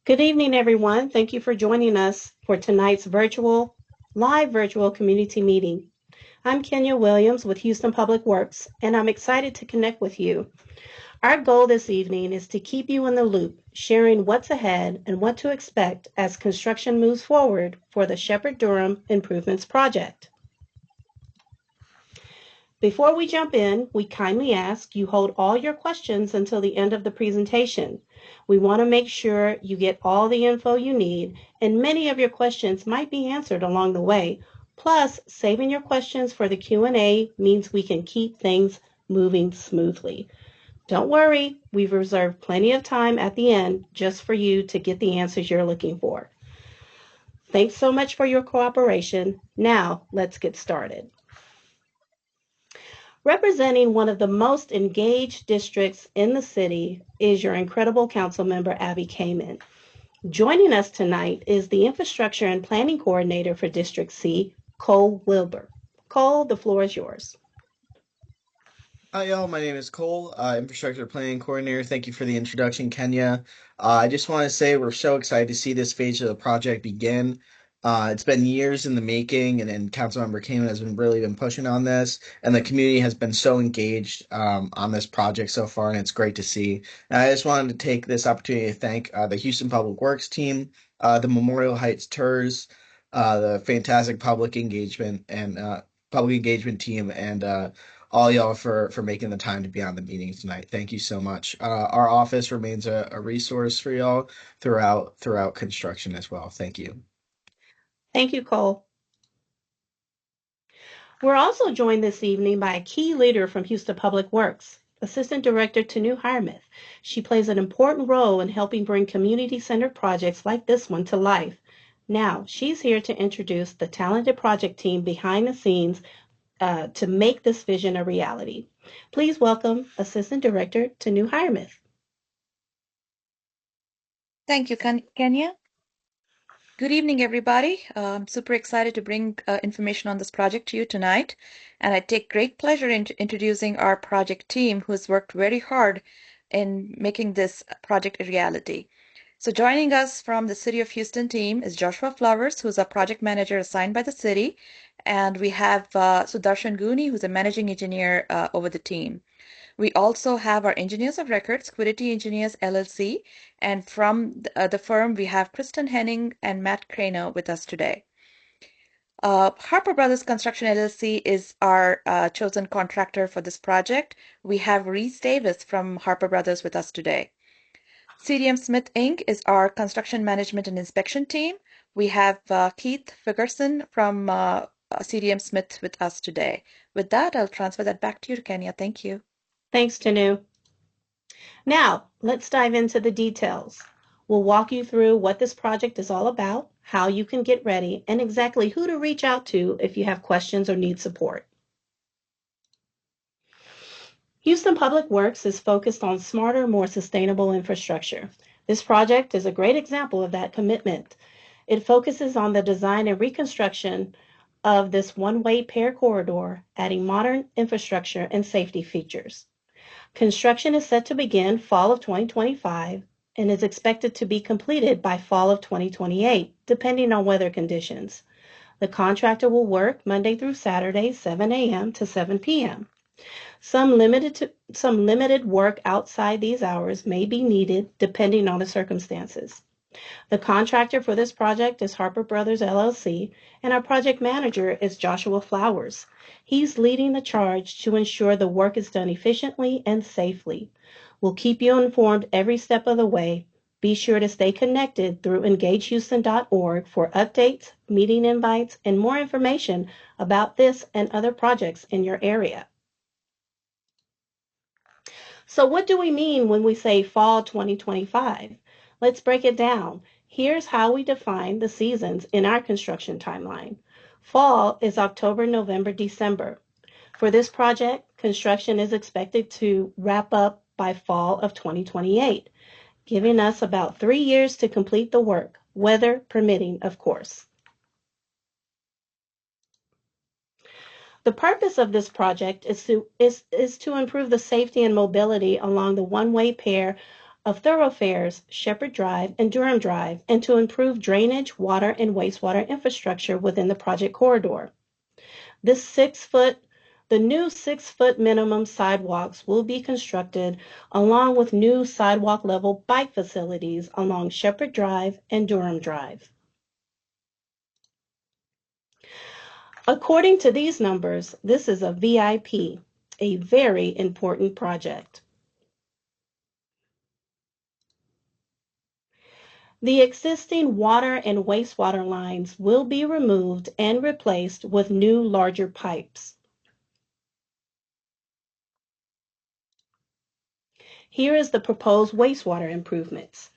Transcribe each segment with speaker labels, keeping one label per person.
Speaker 1: Good evening, everyone. Thank you for joining us for tonight's live virtual community meeting. I'm Kenya Williams with Houston Public Works, and I'm excited to connect with you. Our goal this evening is to keep you in the loop, sharing what's ahead and what to expect as construction moves forward for the Shepherd Durham Improvements project. Before we jump in, we kindly ask you hold all your questions until the end of the presentation. We want to make sure you get all the info you need, and many of your questions might be answered along the way. Plus, saving your questions for the Q&A means we can keep things moving smoothly. Don't worry, we've reserved plenty of time at the end just for you to get the answers you're looking for. Thanks so much for your cooperation. Now, let's get started. Representing one of the most engaged districts in the city is your incredible council member, Abby Kamen. Joining us tonight is the Infrastructure and Planning Coordinator for District C, Cole Wilbur. Cole, the floor is yours.
Speaker 2: Hi, y'all. My name is Cole, Infrastructure Planning Coordinator. Thank you for the introduction, Kenya. I just want to say we're so excited to see this phase of the project begin. It's been years in the making, and Councilmember Kamen has been pushing on this, and the community has been so engaged on this project so far, and it's great to see. And I just wanted to take this opportunity to thank the Houston Public Works team, the Memorial Heights Tours, the fantastic public engagement team, and all y'all for making the time to be on the meeting tonight. Thank you so much. Our office remains a resource for y'all throughout construction as well. Thank you.
Speaker 1: Thank you, Cole. We're also joined this evening by a key leader from Houston Public Works, Assistant Director Tanu Hiremith. She plays an important role in helping bring community-centered projects like this one to life. Now, she's here to introduce the talented project team behind the scenes to make this vision a reality. Please welcome Assistant Director Tanu Hiremith.
Speaker 3: Thank you, Kenya. Good evening, everybody. I'm super excited to bring information on this project to you tonight. And I take great pleasure in introducing our project team who has worked very hard in making this project a reality. So joining us from the City of Houston team is Joshua Flowers, who's a project manager assigned by the city. And we have Sudarshan Gooni, who's a managing engineer over the team. We also have our engineers of records, Quiddity Engineers LLC, and from the firm we have Kristen Henning and Matt Craner with us today. Harper Brothers Construction LLC is our chosen contractor for this project. We have Reese Davis from Harper Brothers with us today. CDM Smith Inc. is our construction management and inspection team. We have Keith Ferguson from CDM Smith with us today. With that, I'll transfer that back to you, Kenya. Thank you.
Speaker 1: Thanks, Tanu. Now, let's dive into the details. We'll walk you through what this project is all about, how you can get ready, and exactly who to reach out to if you have questions or need support. Houston Public Works is focused on smarter, more sustainable infrastructure. This project is a great example of that commitment. It focuses on the design and reconstruction of this one-way pair corridor, adding modern infrastructure and safety features. Construction is set to begin fall of 2025 and is expected to be completed by fall of 2028, depending on weather conditions. The contractor will work Monday through Saturday, 7 a.m. to 7 p.m. Some limited work outside these hours may be needed depending on the circumstances. The contractor for this project is Harper Brothers LLC, and our project manager is Joshua Flowers. He's leading the charge to ensure the work is done efficiently and safely. We'll keep you informed every step of the way. Be sure to stay connected through engagehouston.org for updates, meeting invites, and more information about this and other projects in your area. So what do we mean when we say fall 2025? Let's break it down. Here's how we define the seasons in our construction timeline. Fall is October, November, December. For this project, construction is expected to wrap up by fall of 2028, giving us about 3 years to complete the work, weather permitting, of course. The purpose of this project is to improve the safety and mobility along the one-way pair of thoroughfares Shepherd Drive and Durham Drive and to improve drainage, water, and wastewater infrastructure within the project corridor. The new 6-foot minimum sidewalks will be constructed along with new sidewalk level bike facilities along Shepherd Drive and Durham Drive. According to these numbers, this is a VIP, a very important project. The existing water and wastewater lines will be removed and replaced with new, larger pipes. Here is the proposed wastewater improvements.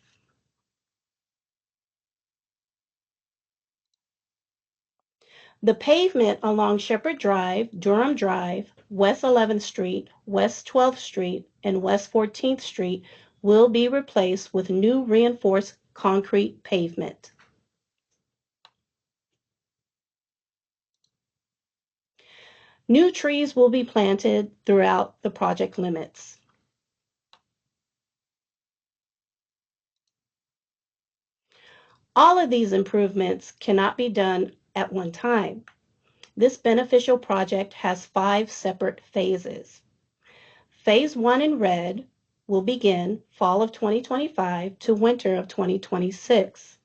Speaker 1: The pavement along Shepherd Drive, Durham Drive, West 11th Street, West 12th Street, and West 14th Street will be replaced with new reinforced concrete pavement. New trees will be planted throughout the project limits. All of these improvements cannot be done at one time. This beneficial project has 5 separate phases. Phase 1 in red will begin fall of 2025 to winter of 2026.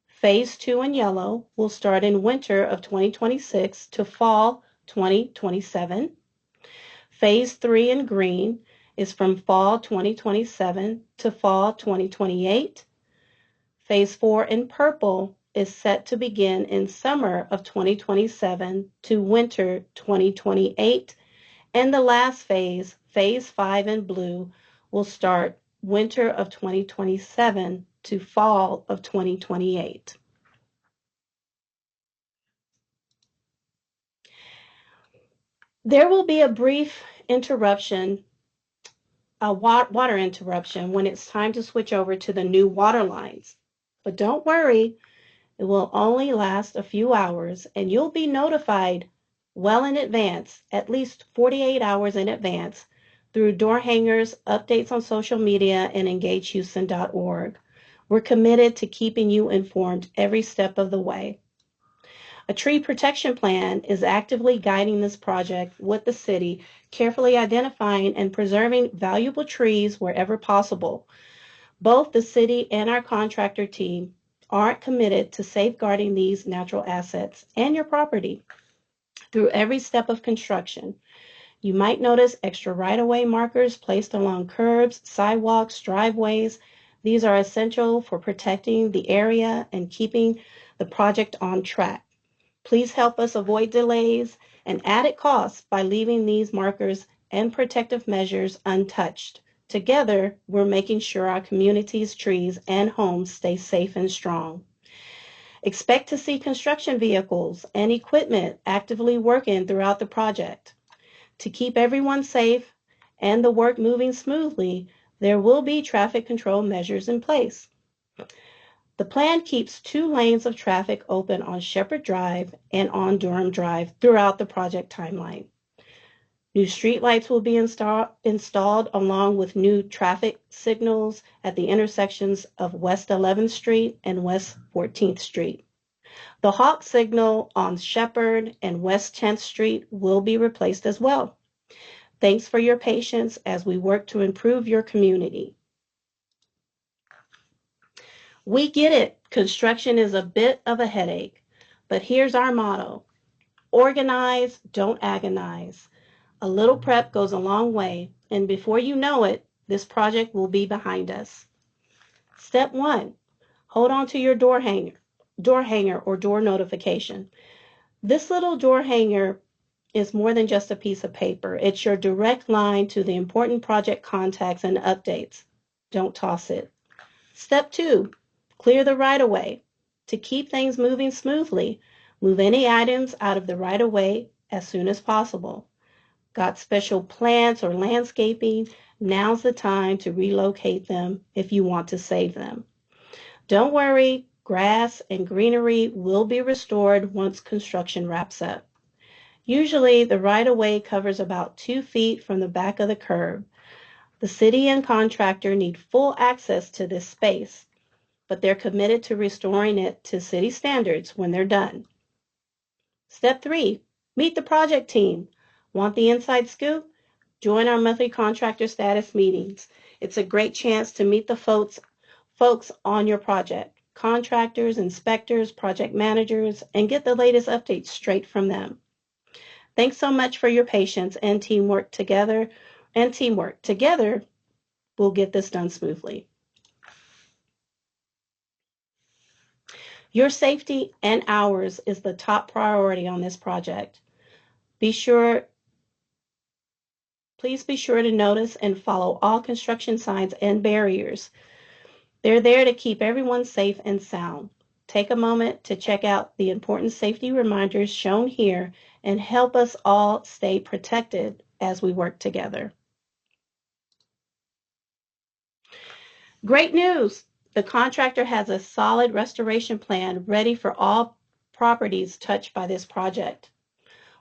Speaker 1: Phase 2 in yellow will start in winter of 2026 to fall 2027. Phase 3 in green is from fall 2027 to fall 2028. Phase 4 in purple is set to begin in summer of 2027 to winter 2028. And the last phase, Phase 5 in blue, will start winter of 2027 to fall of 2028. There will be a brief interruption, a water interruption, when it's time to switch over to the new water lines. But don't worry, it will only last a few hours, and you'll be notified well in advance, at least 48 hours in advance, through door hangers, updates on social media, and engagehouston.org. We're committed to keeping you informed every step of the way. A tree protection plan is actively guiding this project with the city, carefully identifying and preserving valuable trees wherever possible. Both the city and our contractor team are committed to safeguarding these natural assets and your property through every step of construction. You might notice extra right-of-way markers placed along curbs, sidewalks, driveways. These are essential for protecting the area and keeping the project on track. Please help us avoid delays and added costs by leaving these markers and protective measures untouched. Together, we're making sure our community's trees and homes stay safe and strong. Expect to see construction vehicles and equipment actively working throughout the project. To keep everyone safe and the work moving smoothly, there will be traffic control measures in place. The plan keeps 2 lanes of traffic open on Shepherd Drive and on Durham Drive throughout the project timeline. New streetlights will be installed along with new traffic signals at the intersections of West 11th Street and West 14th Street. The Hawk signal on Shepherd and West 10th Street will be replaced as well. Thanks for your patience as we work to improve your community. We get it, construction is a bit of a headache, but here's our motto: organize, don't agonize. A little prep goes a long way, and before you know it, this project will be behind us. Step 1, hold on to your door hanger or door notification. This little door hanger is more than just a piece of paper. It's your direct line to the important project contacts and updates. Don't toss it. Step 2, clear the right-of-way. To keep things moving smoothly, move any items out of the right-of-way as soon as possible. Got special plants or landscaping? Now's the time to relocate them if you want to save them. Don't worry, grass and greenery will be restored once construction wraps up. Usually, the right-of-way covers about 2 feet from the back of the curb. The city and contractor need full access to this space, but they're committed to restoring it to city standards when they're done. Step 3, meet the project team. Want the inside scoop? Join our monthly contractor status meetings. It's a great chance to meet the folks on your project, contractors, inspectors, project managers, and get the latest updates straight from them. Thanks so much for your patience and teamwork. Together, we'll get this done smoothly. Your safety and ours is the top priority on this project. Please be sure to notice and follow all construction signs and barriers. They're there to keep everyone safe and sound. Take a moment to check out the important safety reminders shown here and help us all stay protected as we work together. Great news! The contractor has a solid restoration plan ready for all properties touched by this project.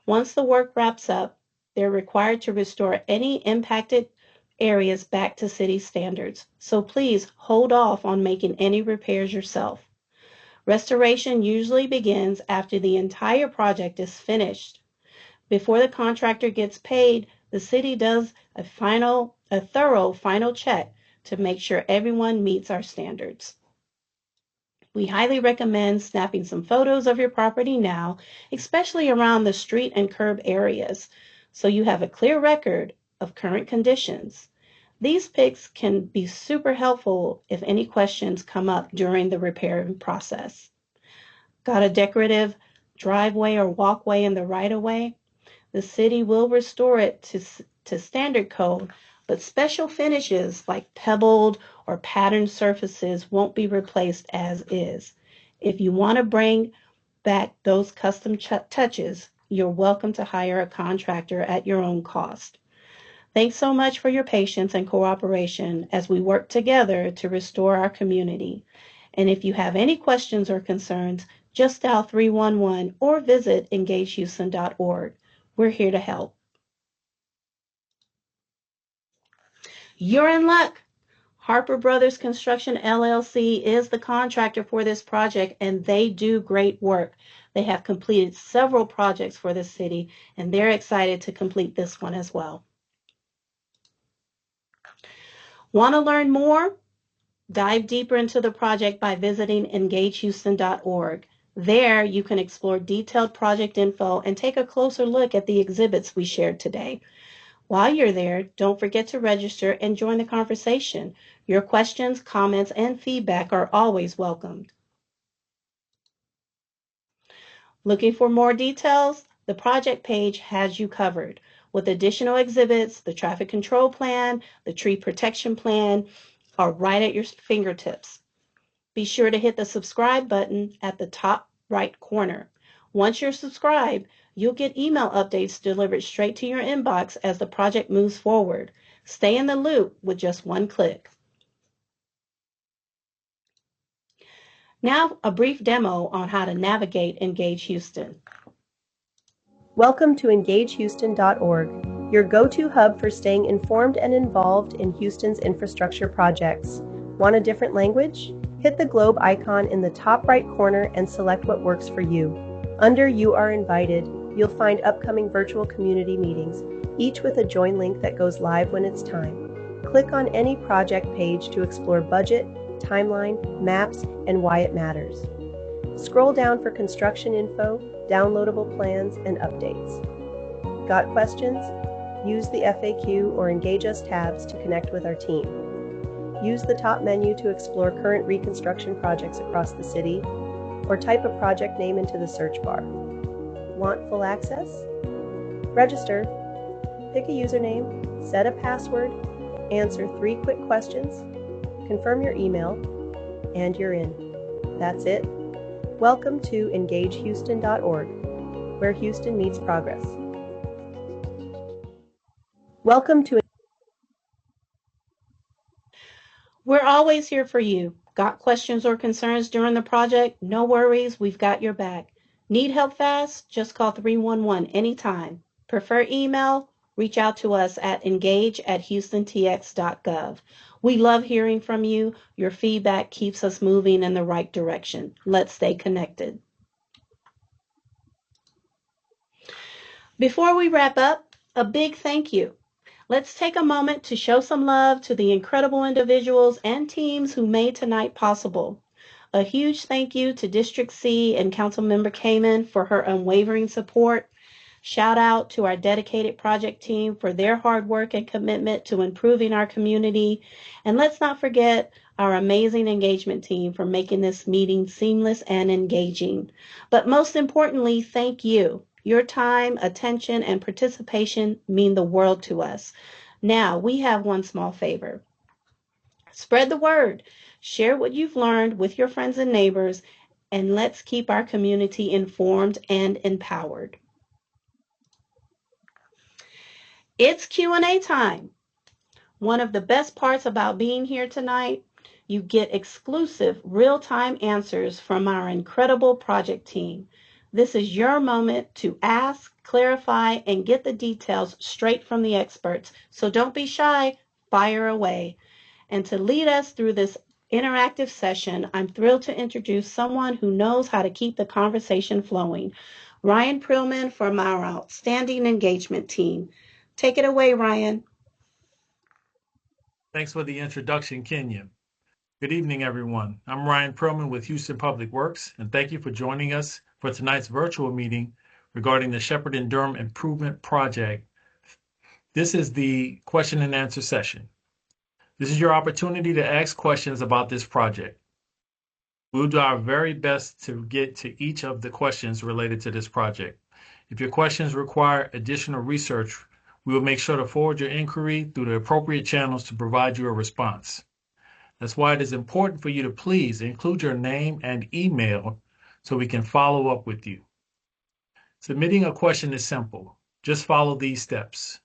Speaker 1: Once the work wraps up, they're required to restore any impacted areas back to city standards. So please hold off on making any repairs yourself. Restoration usually begins after the entire project is finished. Before the contractor gets paid, the city does a thorough final check to make sure everyone meets our standards. We highly recommend snapping some photos of your property now, especially around the street and curb areas, so you have a clear record of current conditions. These pics can be super helpful if any questions come up during the repairing process. Got a decorative driveway or walkway in the right-of-way? The city will restore it to standard code, but special finishes like pebbled or patterned surfaces won't be replaced as is. If you want to bring back those custom touches, you're welcome to hire a contractor at your own cost. Thanks so much for your patience and cooperation as we work together to restore our community. And if you have any questions or concerns, just dial 311 or visit engagehouston.org. We're here to help. You're in luck. Harper Brothers Construction LLC is the contractor for this project, and they do great work. They have completed several projects for the city, and they're excited to complete this one as well. Want to learn more? Dive deeper into the project by visiting engagehouston.org. There, you can explore detailed project info and take a closer look at the exhibits we shared today. While you're there, don't forget to register and join the conversation. Your questions, comments, and feedback are always welcomed. Looking for more details? The project page has you covered with additional exhibits. The traffic control plan, the tree protection plan are right at your fingertips. Be sure to hit the subscribe button at the top right corner. Once you're subscribed, you'll get email updates delivered straight to your inbox as the project moves forward. Stay in the loop with just one click. Now, a brief demo on how to navigate Engage Houston.
Speaker 4: Welcome to EngageHouston.org, your go-to hub for staying informed and involved in Houston's infrastructure projects. Want a different language? Hit the globe icon in the top right corner and select what works for you. Under You Are Invited, you'll find upcoming virtual community meetings, each with a join link that goes live when it's time. Click on any project page to explore budget, timeline, maps, and why it matters. Scroll down for construction info, downloadable plans, and updates. Got questions? Use the FAQ or Engage Us tabs to connect with our team. Use the top menu to explore current reconstruction projects across the city, or type a project name into the search bar. Want full access? Register, pick a username, set a password, answer 3 quick questions, confirm your email, and you're in. That's it. Welcome to EngageHouston.org, where Houston meets progress. Welcome to.
Speaker 1: We're always here for you. Got questions or concerns during the project? No worries, we've got your back. Need help fast? Just call 311 anytime. Prefer email? reach out to us at engage@houstontx.gov. We love hearing from you. Your feedback keeps us moving in the right direction. Let's stay connected. Before we wrap up, a big thank you. Let's take a moment to show some love to the incredible individuals and teams who made tonight possible. A huge thank you to District C and Councilmember Kamen for her unwavering support. Shout out to our dedicated project team for their hard work and commitment to improving our community. And let's not forget our amazing engagement team for making this meeting seamless and engaging. But most importantly, thank you. Your time, attention, and participation mean the world to us. Now, we have one small favor. Spread the word. Share what you've learned with your friends and neighbors, and let's keep our community informed and empowered. It's Q&A time. One of the best parts about being here tonight, you get exclusive real-time answers from our incredible project team. This is your moment to ask, clarify, and get the details straight from the experts. So don't be shy, fire away. And to lead us through this interactive session, I'm thrilled to introduce someone who knows how to keep the conversation flowing. Ryan Prillman from our outstanding engagement team. Take it away, Ryan.
Speaker 5: Thanks for the introduction, Kenya. Good evening, everyone. I'm Ryan Prillman with Houston Public Works, and thank you for joining us for tonight's virtual meeting regarding the Shepherd Durham Improvement Project. This is the question and answer session. This is your opportunity to ask questions about this project. We'll do our very best to get to each of the questions related to this project. If your questions require additional research, we will make sure to forward your inquiry through the appropriate channels to provide you a response. That's why it is important for you to please include your name and email so we can follow up with you. Submitting a question is simple. Just follow these steps.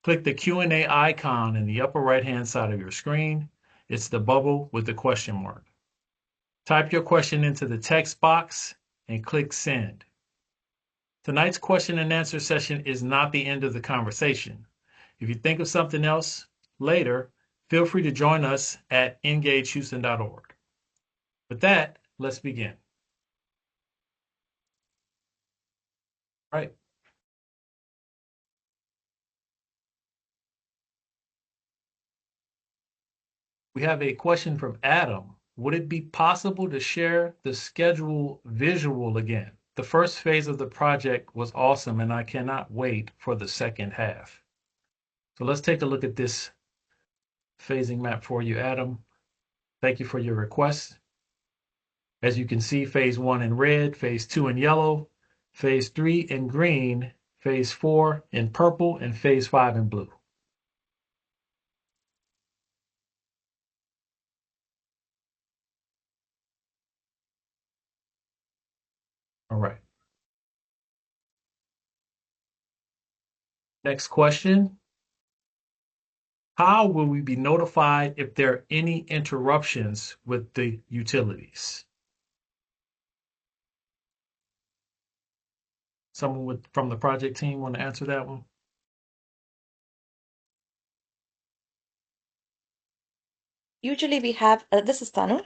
Speaker 5: Click the Q&A icon in the upper right-hand side of your screen. It's the bubble with the question mark. Type your question into the text box and click Send. Tonight's question and answer session is not the end of the conversation. If you think of something else later, feel free to join us at engagehouston.org. With that, let's begin. All right. We have a question from Adam. Would it be possible to share the schedule visual again? The first phase of the project was awesome, and I cannot wait for the second half. So let's take a look at this phasing map for you, Adam. Thank you for your request. As you can see, phase 1 in red, phase 2 in yellow, phase 3 in green, phase 4 in purple, and phase 5 in blue. All right. Next question. How will we be notified if there are any interruptions with the utilities? Someone from the project team want to answer that one?
Speaker 3: Usually we have, this is Tanu.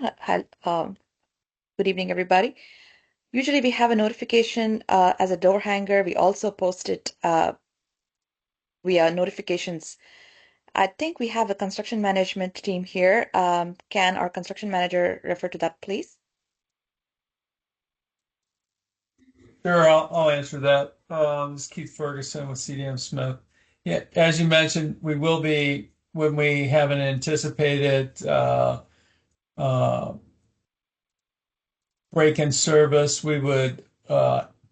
Speaker 3: Good evening, everybody. Usually we have a notification as a door hanger. We also post it via notifications. I think we have a construction management team here. Can our construction manager refer to that, please?
Speaker 6: Sure, I'll answer that. This is Keith Ferguson with CDM Smith. Yeah, as you mentioned, we will be, when we have an anticipated break in service, we would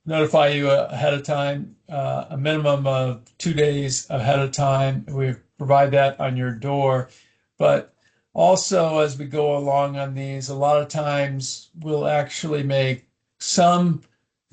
Speaker 6: notify you ahead of time, a minimum of 2 days ahead of time. We provide that on your door. But also, as we go along on these, a lot of times we'll actually make some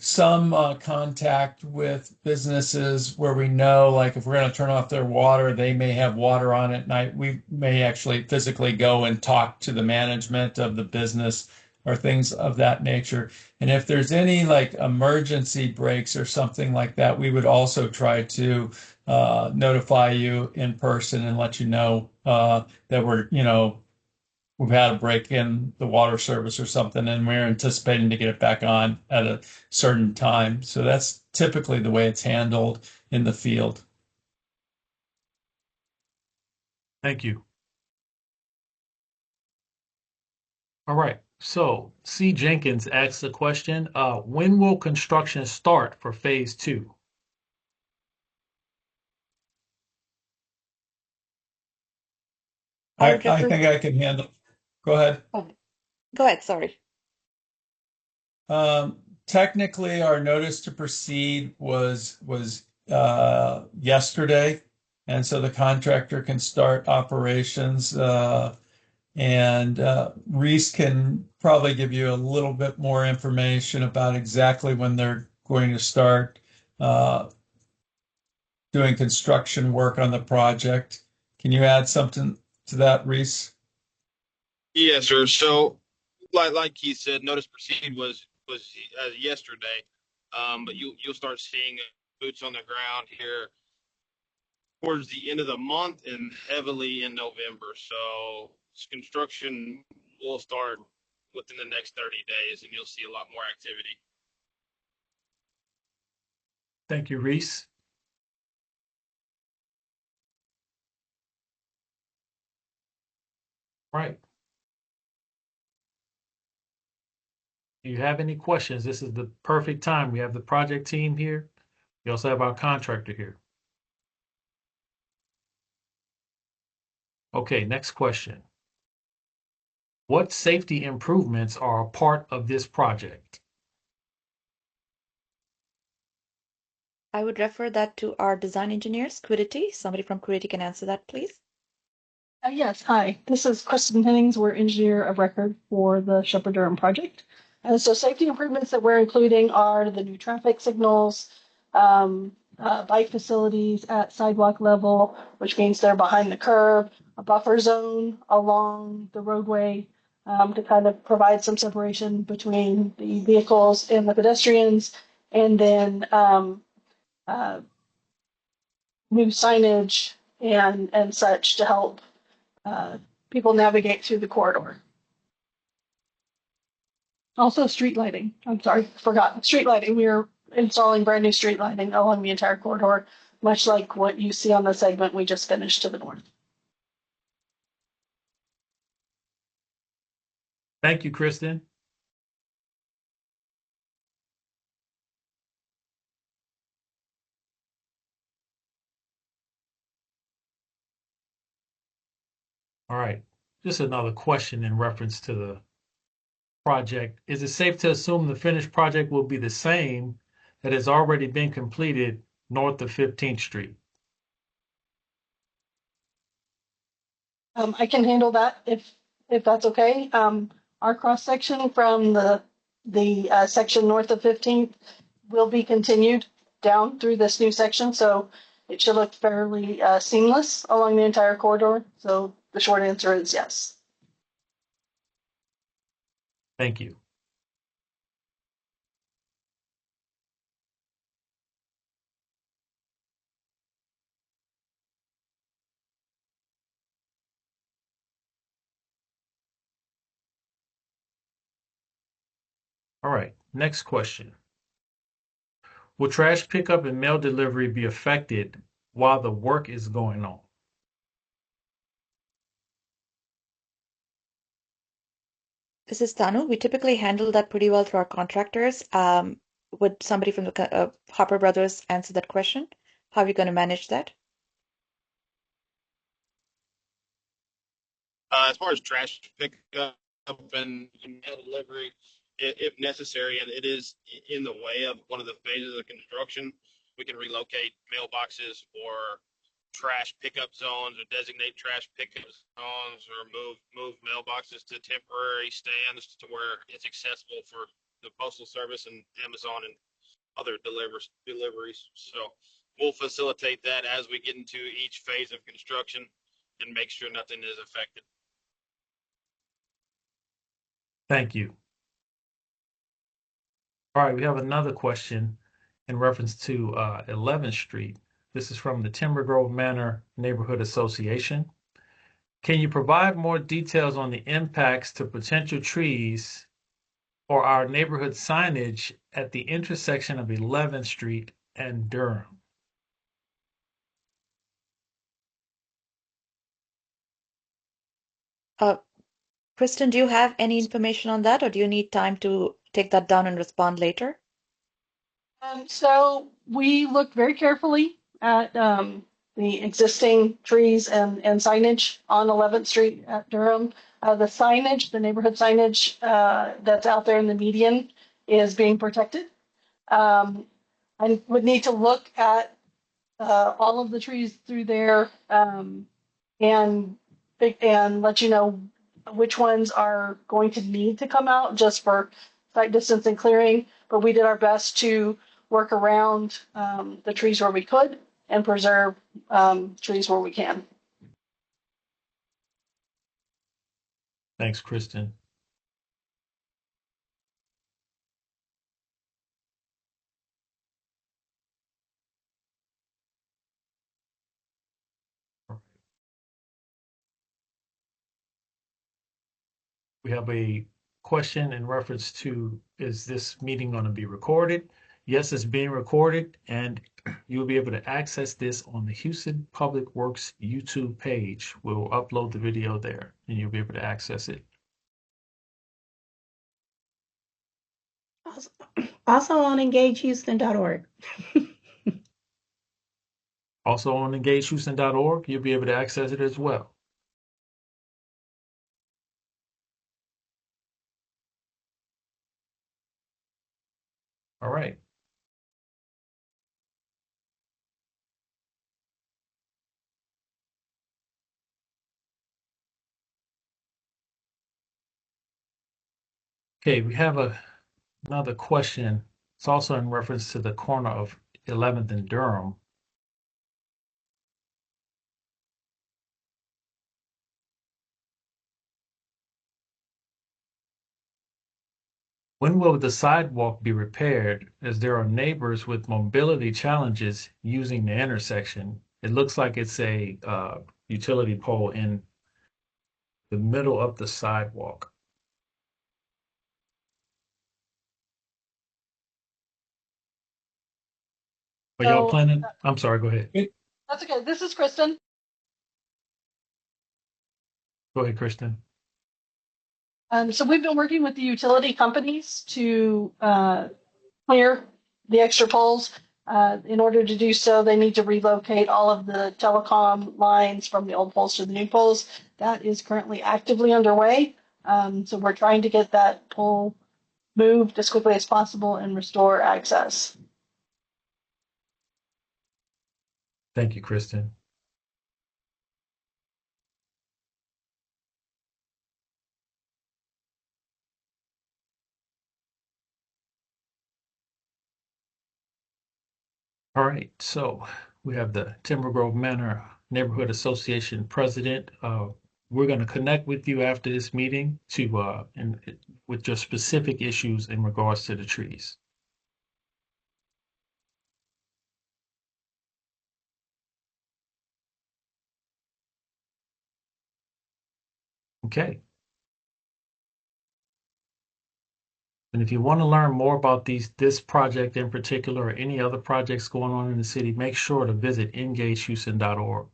Speaker 6: contact with businesses where we know, like if we're going to turn off their water, they may have water on at night. We may actually physically go and talk to the management of the business or things of that nature. And if there's any like emergency breaks or something like that, we would also try to notify you in person and let you know that we've had a break in the water service or something, and we're anticipating to get it back on at a certain time. So that's typically the way it's handled in the field.
Speaker 5: Thank you. All right. So C. Jenkins asks a question. When will construction start for phase 2?
Speaker 3: I would
Speaker 6: I
Speaker 3: refer.
Speaker 6: think I can handle. Go ahead.
Speaker 3: Oh, go ahead. Sorry.
Speaker 6: Technically, our notice to proceed was yesterday, and so the contractor can start operations. And Reese can probably give you a little bit more information about exactly when they're going to start uh, doing construction work on the project. Can you add something to that, Reese?
Speaker 7: Yes, sir. So, like Keith said, notice proceed was yesterday, but you'll start seeing boots on the ground here towards the end of the month and heavily in November. So, construction will start within the next 30 days, and you'll see a lot more activity.
Speaker 5: Thank you, Reese. Right. If you have any questions, this is the perfect time. We have the project team here. We also have our contractor here. Okay, next question. What safety improvements are a part of this project?
Speaker 3: I would refer that to our design engineers, Quiddity. Somebody from Quiddity can answer that, please.
Speaker 8: Yes, hi. This is Kristen Hennings. We're engineer of record for the Shepherd Durham project. So safety improvements that we're including are the new traffic signals, bike facilities at sidewalk level, which means they're behind the curb, a buffer zone along the roadway to kind of provide some separation between the vehicles and the pedestrians, and then uh, new signage and such to help people navigate through the corridor. Also, street lighting. I'm sorry, forgot. Street lighting. We are installing brand new street lighting along the entire corridor, much like what you see on the segment we just finished to the north.
Speaker 5: Thank you, Kristen. All right. Just another question in reference to the project. Is it safe to assume the finished project will be the same that has already been completed north of 15th Street?
Speaker 8: I can handle that if that's okay. Our cross section from the section north of 15th will be continued down through this new section, so it should look fairly seamless along the entire corridor. So the short answer is yes.
Speaker 5: Thank you. All right, next question. Will trash pickup and mail delivery be affected while the work is going on?
Speaker 3: This is Tanu. We typically handle that pretty well through our contractors. Would somebody from the Harper Brothers answer that question? How are you going to manage that?
Speaker 7: As far as trash pickup and mail delivery, if necessary, and it is in the way of one of the phases of construction, we can relocate mailboxes or trash pickup zones or designate trash pickup zones or move mailboxes to temporary stands to where it's accessible for the postal service and Amazon and other deliveries. So we'll facilitate that as we get into each phase of construction and make sure nothing is affected.
Speaker 5: Thank you. All right, we have another question in reference to 11th Street. This is from the Timber Grove Manor Neighborhood Association. Can you provide more details on the impacts to potential trees or our neighborhood signage at the intersection of 11th Street and Durham?
Speaker 3: Kristen, do you have any information on that, or do you need time to take that down and respond later?
Speaker 8: So we looked very carefully at the existing trees and signage on 11th Street at Durham. The signage, the neighborhood signage that's out there in the median is being protected. I would need to look at all of the trees through there and let you know which ones are going to need to come out just for site distance and clearing. But we did our best to work around the trees where we could and preserve trees where we can.
Speaker 5: Thanks, Kristen. We have a question in reference to, is this meeting going to be recorded? Yes, it's being recorded, and you'll be able to access this on the Houston Public Works YouTube page. We'll upload the video there, and you'll be able to access it.
Speaker 1: Also on engagehouston.org.
Speaker 5: Also on engagehouston.org, you'll be able to access it as well. All right. Okay, we have another question. It's also in reference to the corner of 11th and Durham. When will the sidewalk be repaired, as there are neighbors with mobility challenges using the intersection? It looks like it's a utility pole in the middle of the sidewalk. Are y'all planning? I'm sorry, go ahead.
Speaker 8: That's okay. This is Kristen.
Speaker 5: Go ahead, Kristen.
Speaker 8: So we've been working with the utility companies to clear the extra poles. In order to do so, they need to relocate all of the telecom lines from the old poles to the new poles. That is currently actively underway. So we're trying to get that pole moved as quickly as possible and restore access.
Speaker 5: Thank you, Kristen. All right, so we have the Timber Grove Manor Neighborhood Association president. We're going to connect with you after this meeting to with your specific issues in regards to the trees. Okay. And if you want to learn more about this project in particular or any other projects going on in the city, make sure to visit engagehouston.org.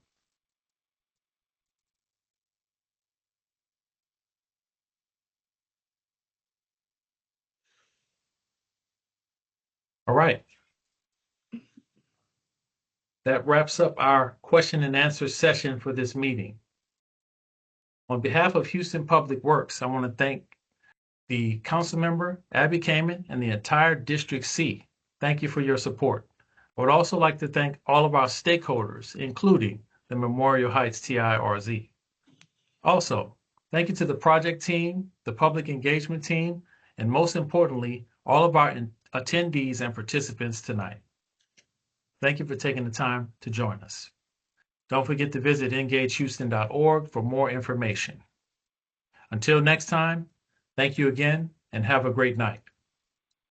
Speaker 5: All right. That wraps up our question and answer session for this meeting. On behalf of Houston Public Works, I want to thank the council member, Abby Kamen, and the entire District C. Thank you for your support. I would also like to thank all of our stakeholders, including the Memorial Heights TIRZ. Also, thank you to the project team, the public engagement team, and most importantly, all of our attendees and participants tonight. Thank you for taking the time to join us. Don't forget to visit engagehouston.org for more information. Until next time, thank you again and have a great night.